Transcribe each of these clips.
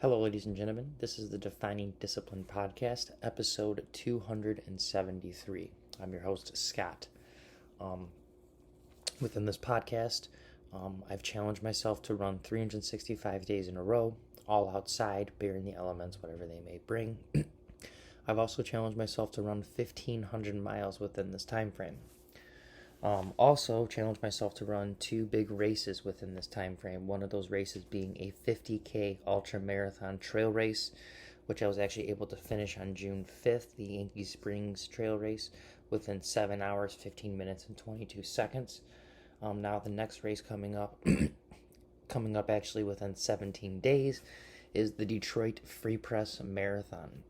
Hello, ladies and gentlemen. This is the Defining Discipline Podcast, episode 273. I'm your host, Scott. Um, Within this podcast, I've challenged myself to run 365 days in a row, all outside, bearing the elements, whatever they may bring. I've also challenged myself to run 1,500 miles within this time frame. Also challenged myself to run two big races within this time frame. One of those races being a 50K ultra marathon trail race, which I was actually able to finish on June 5th, the Yankee Springs trail race, within 7 hours, 15 minutes, and 22 seconds. Now the next race coming up, coming up actually within 17 days, is the Detroit Free Press Marathon.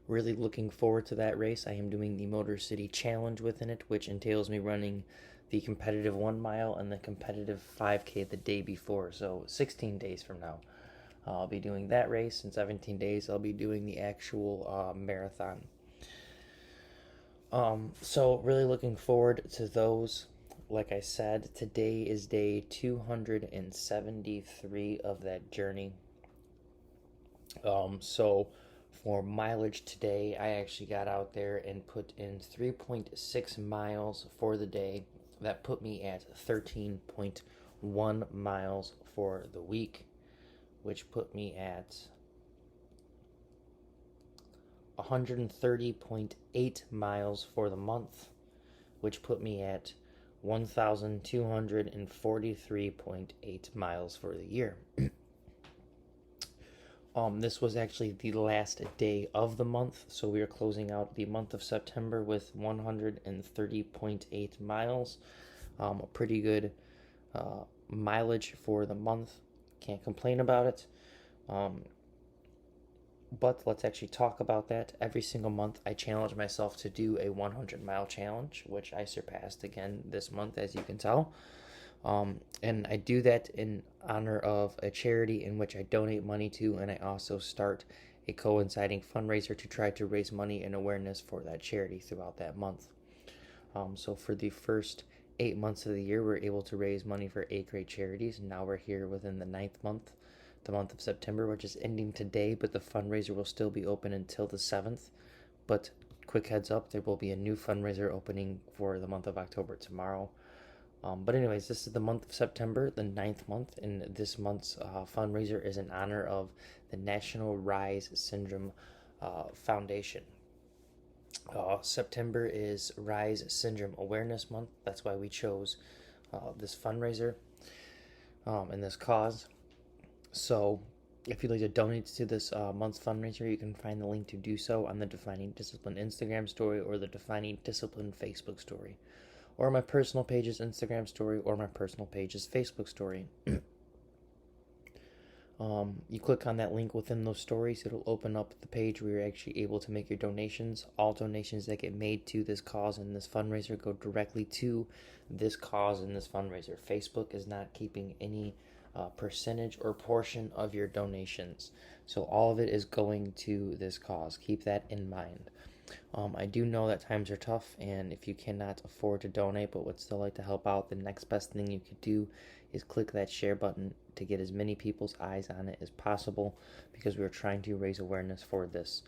Really looking forward to that race. I am doing the Motor City Challenge within it, which entails me running the competitive 1 mile and the competitive 5K the day before. So 16 days from now, I'll be doing that race. In 17 days, I'll be doing the actual marathon. So really looking forward to those. Like I said, today is day 273 of that journey. So for mileage today, I actually got out there and put in 3.6 miles for the day. That put me at 13.1 miles for the week, which put me at 130.8 miles for the month, which put me at 1,243.8 miles for the year. This was actually the last day of the month, so we are closing out the month of September with 130.8 miles. A pretty good mileage for the month. Can't complain about it. But let's actually talk about that. Every single month, I challenge myself to do a 100-mile challenge, which I surpassed again this month, as you can tell. And I do that in honor of a charity in which I donate money to, and I also start a coinciding fundraiser to try to raise money and awareness for that charity throughout that month. So for the first 8 months of the year, we're able to raise money for 8 great charities. Now we're here within the 9th month, the month of September, which is ending today, but the fundraiser will still be open until the 7th. But quick heads up, there will be a new fundraiser opening for the month of October tomorrow. But anyways, this is the month of September, the 9th month, and this month's fundraiser is in honor of the National Rise Syndrome Foundation. September is Rise Syndrome Awareness Month. That's why we chose this fundraiser and this cause. So if you'd like to donate to this month's fundraiser, you can find the link to do so on the Defining Discipline Instagram story or the Defining Discipline Facebook story, or my personal page's Instagram story, or my personal page's Facebook story. You click on that link within those stories, it'll open up the page where you're actually able to make your donations. All donations that get made to this cause and this fundraiser go directly to this cause and this fundraiser. Facebook is not keeping any percentage or portion of your donations, so all of it is going to this cause. Keep that in mind. I do know that times are tough, and if you cannot afford to donate but would still like to help out, the next best thing you could do is click that share button to get as many people's eyes on it as possible, because we are trying to raise awareness for this,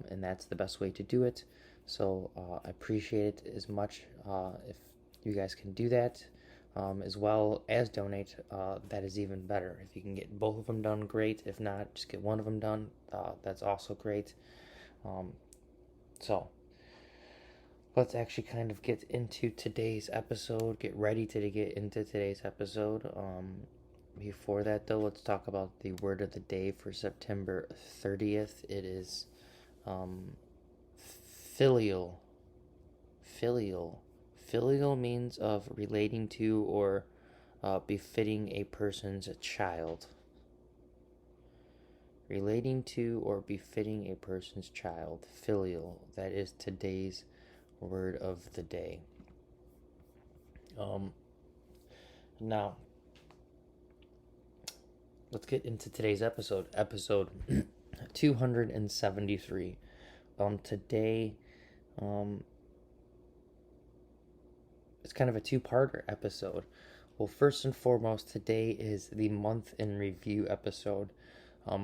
and that's the best way to do it. So I appreciate it as much if you guys can do that, as well as donate. That is even better. If you can get both of them done, great. If not, just get one of them done. That's also great. So let's actually kind of get into today's episode. Get ready to get into today's episode. Before that, though, let's talk about the word of the day for September 30th. It is filial. Filial. Filial means of relating to or befitting a person's child. Relating to or befitting a person's child. Filial. That is today's word of the day. Now, let's get into today's episode. Episode 273. Today, it's kind of a two-parter episode. Well, first and foremost, today is the month in review episode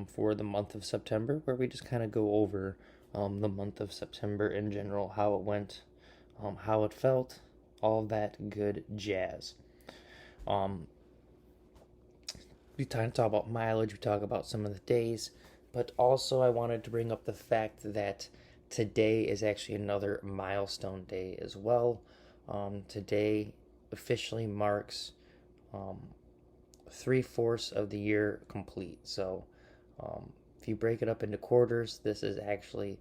for the month of September, where we just kind of go over the month of September in general, how it went, how it felt, all that good jazz. Um, we kind of talk about mileage, we talk about some of the days, but also I wanted to bring up the fact that today is actually another milestone day as well. Today officially marks um, 3/4 of the year complete. So if you break it up into quarters, this is actually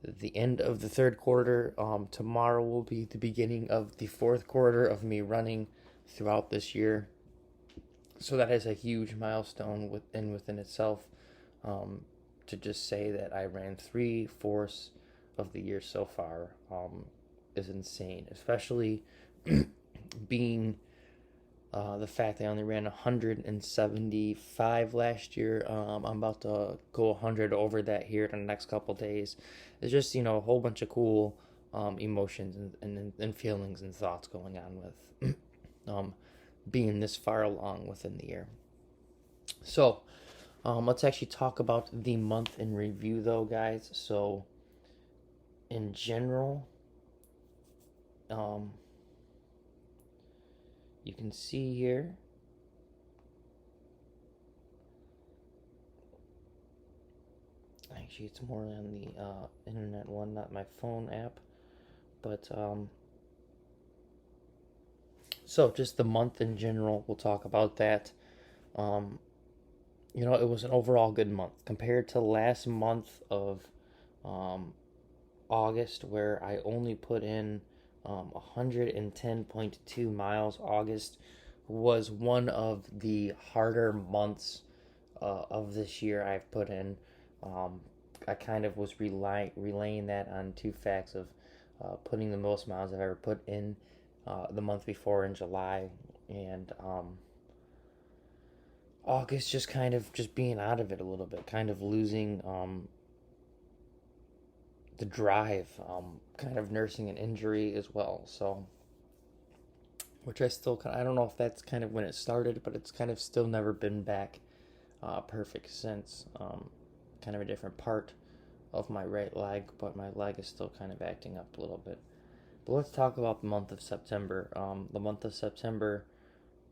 the end of the third quarter. Tomorrow will be the beginning of the fourth quarter of me running throughout this year. So that is a huge milestone within itself. To just say that I ran 3/4 of the year so far is insane, especially being the fact that I only ran 175 last year. I'm about to go 100 over that here in the next couple days. It's just, a whole bunch of cool emotions and feelings and thoughts going on with being this far along within the year. So, let's actually talk about the month in review, though, guys. So, in general, you can see here actually it's more on the internet one, not my phone app, but so just the month in general, we'll talk about that. um, it was an overall good month compared to last month of um, August, where I only put in 110.2 miles. August was one of the harder months of this year I've put in. I kind of was relaying that on two facts of putting the most miles I've ever put in the month before in July, and August just kind of just being out of it a little bit, kind of losing the drive, kind of nursing an injury as well. So, which I don't know if that's kind of when it started, but it's kind of still never been back perfect since. Kind of a different part of my right leg, but my leg is still kind of acting up a little bit. But let's talk about the month of September. The month of September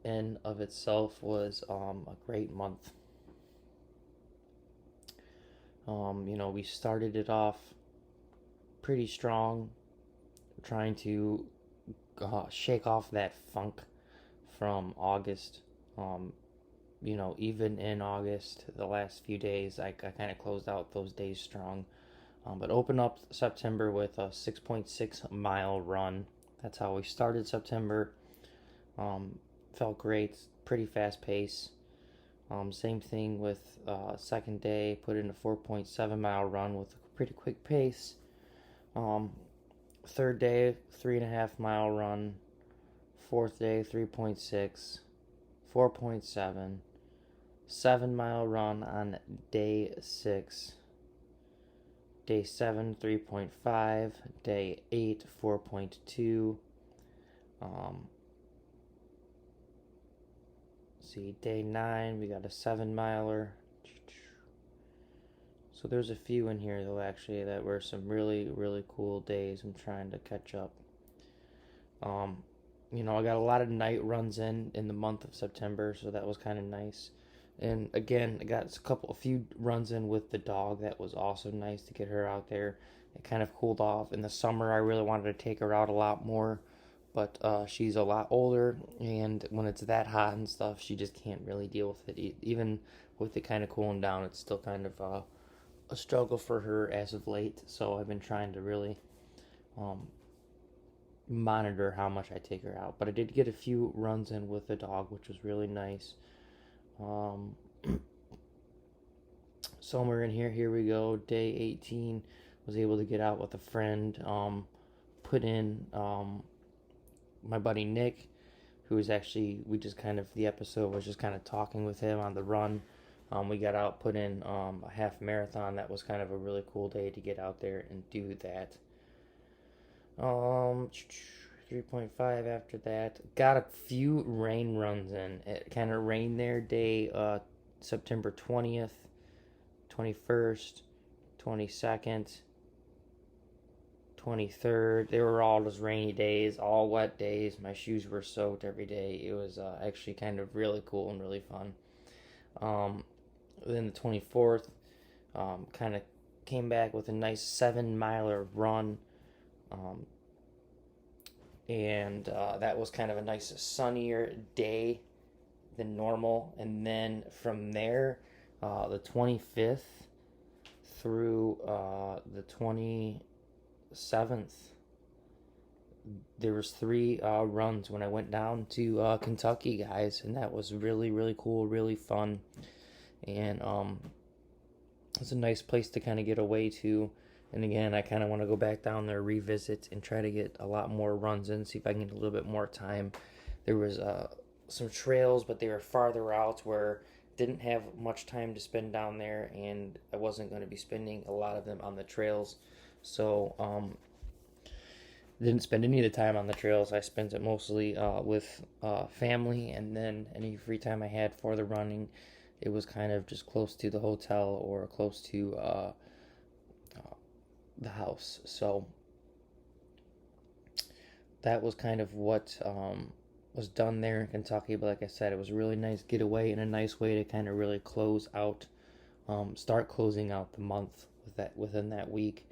in of itself was a great month. We started it off pretty strong, trying to shake off that funk from August. Even in August, the last few days, I kind of closed out those days strong. But opened up September with a 6.6 mile run. That's how we started September. Felt great, pretty fast pace. Same thing with second day, put in a 4.7 mile run with a pretty quick pace. Third day, 3.5 mile run. Fourth day, 3.6, 4.7, 7 mile run on day 6. Day 7, 3.5. Day 8, 4.2. Day 9, we got a 7 miler. So there's a few in here, though, actually, that were some really, really cool days. I'm trying to catch up. I got a lot of night runs in the month of September, so that was kind of nice. And again, I got a few runs in with the dog. That was also nice to get her out there. It kind of cooled off. In the summer, I really wanted to take her out a lot more, but she's a lot older, and when it's that hot and stuff, she just can't really deal with it. Even with it kind of cooling down, it's still kind of a struggle for her as of late. So I've been trying to really monitor how much I take her out. But I did get a few runs in with the dog, which was really nice. Somewhere in here, we go. Day 18, was able to get out with a friend. Put in my buddy Nick, who was actually, the episode was just kind of talking with him on the run. We got out, put in a half marathon. That was kind of a really cool day to get out there and do that. 3.5 after that. Got a few rain runs in. It kind of rained there day September 20th, 21st, 22nd, 23rd. They were all just rainy days, all wet days. My shoes were soaked every day. It was actually kind of really cool and really fun. Um, then the 24th, kind of came back with a nice 7 miler run. Um, and that was kind of a nice sunnier day than normal. And then from there, the 25th through the 27th, there was three runs when I went down to Kentucky, guys, and that was really, really cool, really fun. And it's a nice place to kind of get away to. And again, I kind of want to go back down there, revisit, and try to get a lot more runs in, see if I can get a little bit more time. There was some trails, but they were farther out where I didn't have much time to spend down there, and I wasn't going to be spending a lot of them on the trails. So didn't spend any of the time on the trails. I spent it mostly with family, and then any free time I had for the running, it was kind of just close to the hotel or close to the house. So that was kind of what was done there in Kentucky. But like I said, it was a really nice getaway and a nice way to kind of really close out, start closing out the month within that week,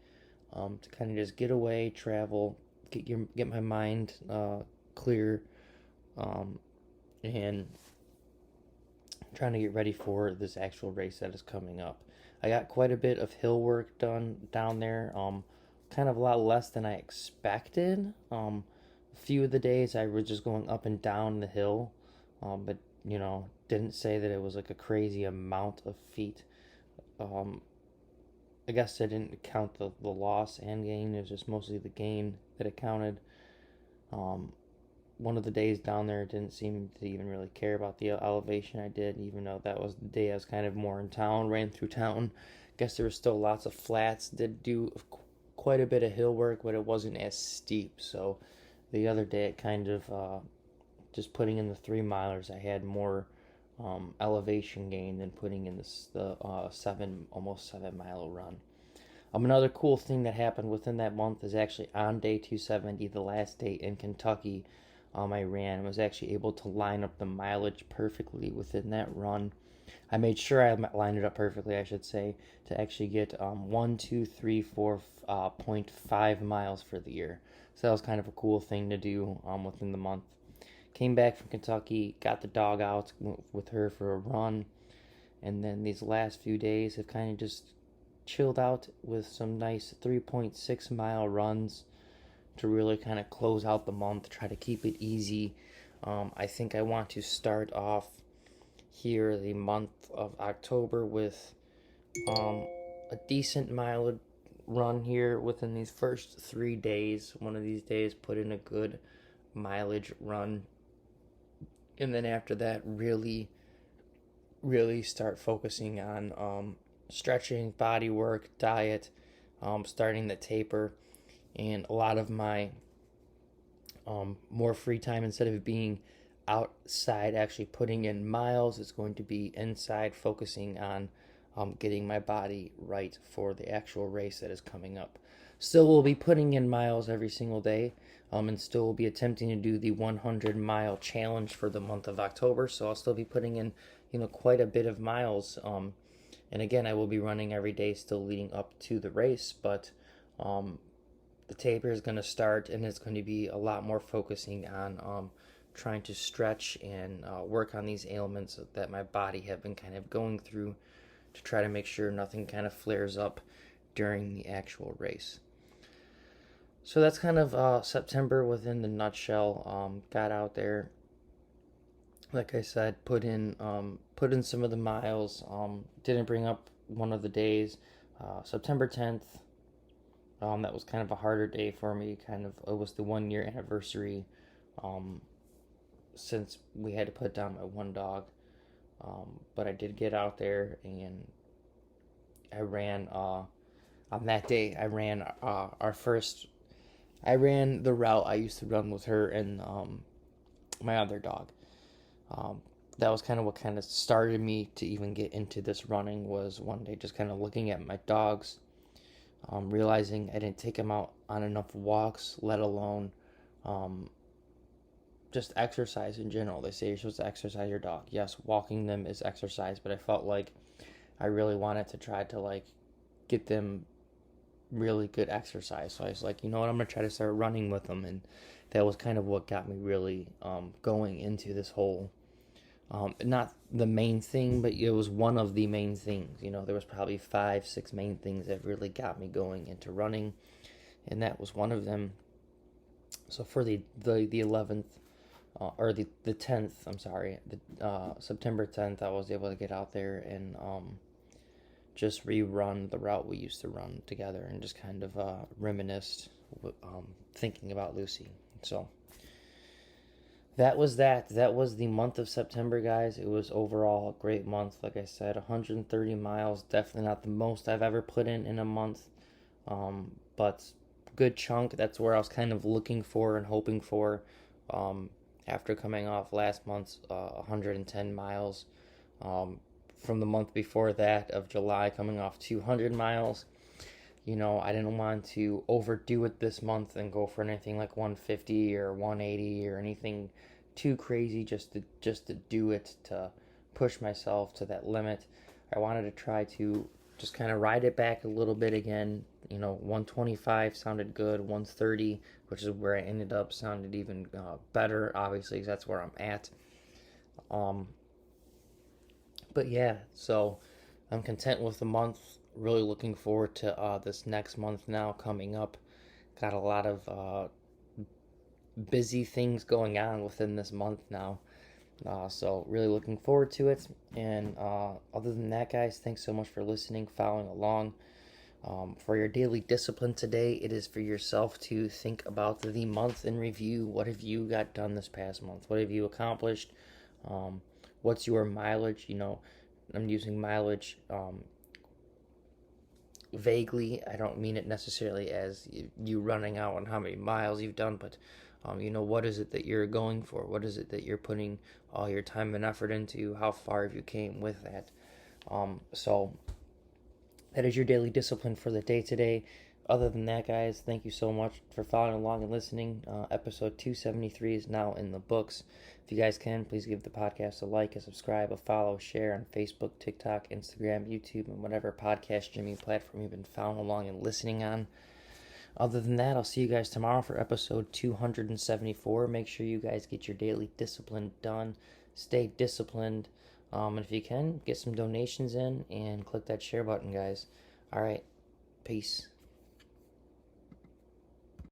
to kind of just get away, travel, get my mind clear, and trying to get ready for this actual race that is coming up. I got quite a bit of hill work done down there. Kind of a lot less than I expected. A few of the days I was just going up and down the hill, but didn't say that it was like a crazy amount of feet. I guess I didn't count the loss and gain. It was just mostly the gain that it counted. One of the days down there didn't seem to even really care about the elevation I did, even though that was the day I was kind of more in town, ran through town. Guess there was still lots of flats. Did do quite a bit of hill work, but it wasn't as steep. So the other day it kind of just putting in the 3 milers, I had more elevation gain than putting in the almost 7 mile run. Another cool thing that happened within that month is actually on day 270, the last day in Kentucky, I ran, was actually able to line up the mileage perfectly within that run. I made sure I lined it up perfectly, I should say, to actually get 0.5 miles for the year. So that was kind of a cool thing to do within the month. Came back from Kentucky, got the dog out, went with her for a run, and then these last few days have kind of just chilled out with some nice 3.6 mile runs to really kind of close out the month, try to keep it easy. I think I want to start off here the month of October with a decent mileage run here within these first 3 days. One of these days put in a good mileage run, and then after that really start focusing on stretching, body work, diet, starting the taper, and a lot of my more free time, instead of being outside actually putting in miles, is going to be inside focusing on getting my body right for the actual race that is coming up. Still will be putting in miles every single day, and still will be attempting to do the 100-mile challenge for the month of October, so I'll still be putting in quite a bit of miles, and again, I will be running every day still leading up to the race, but the taper is going to start, and it's going to be a lot more focusing on trying to stretch and work on these ailments that my body have been kind of going through, to try to make sure nothing kind of flares up during the actual race. So that's kind of September within the nutshell. Got out there, like I said, put in some of the miles. Didn't bring up one of the days, September 10th. That was kind of a harder day for me. It was the 1 year anniversary, since we had to put down my one dog. But I did get out there, and I ran, on that day, I ran our first I ran the route I used to run with her and my other dog. Um, that was kind of what kind of started me to even get into this running. Was one day just kind of looking at my dogs, realizing I didn't take them out on enough walks, let alone um, just exercise in general. They say you're supposed to exercise your dog. Yes, walking them is exercise, but I felt like I really wanted to try to like get them really good exercise. So I was like, you know what, I'm gonna try to start running with them, and that was kind of what got me really going into this whole. Not the main thing, but it was one of the main things. You know, there was probably 5, 6 main things that really got me going into running, and that was one of them. So for the 11th or the 10th, I'm sorry, the September 10th, I was able to get out there and just rerun the route we used to run together and just kind of reminisced, thinking about Lucy. So that was that. That was the month of September, guys. It was overall a great month. Like I said, 130 miles. Definitely not the most I've ever put in a month, but good chunk. That's where I was kind of looking for and hoping for. Um, After coming off last month's 110 miles, from the month before that of July, coming off 200 miles. You know, I didn't want to overdo it this month and go for anything like 150 or 180 or anything too crazy just to do it, to push myself to that limit. I wanted to try to just kind of ride it back a little bit again. You know, 125 sounded good. 130, which is where I ended up, sounded even better, obviously, because that's where I'm at. Um, but yeah, so I'm content with the month. Really looking forward to this next month now coming up. Got a lot of busy things going on within this month now. So really looking forward to it. And other than that, guys, thanks so much for listening, following along. For your daily discipline today, it is for yourself to think about the month in review. What have you got done this past month? What have you accomplished? What's your mileage? You know, I'm using mileage vaguely. I don't mean it necessarily as you running out on how many miles you've done, but you know, what is it that you're going for? What is it that you're putting all your time and effort into? How far have you came with that? So that is your daily discipline for the day today. Other than that, guys, thank you so much for following along and listening. Episode 273 is now in the books. If you guys can, please give the podcast a like, a subscribe, a follow, share on Facebook, TikTok, Instagram, YouTube, and whatever podcast streaming platform you've been following along and listening on. Other than that, I'll see you guys tomorrow for episode 274. Make sure you guys get your daily discipline done. Stay disciplined. And if you can, get some donations in and click that share button, guys. All right. Peace.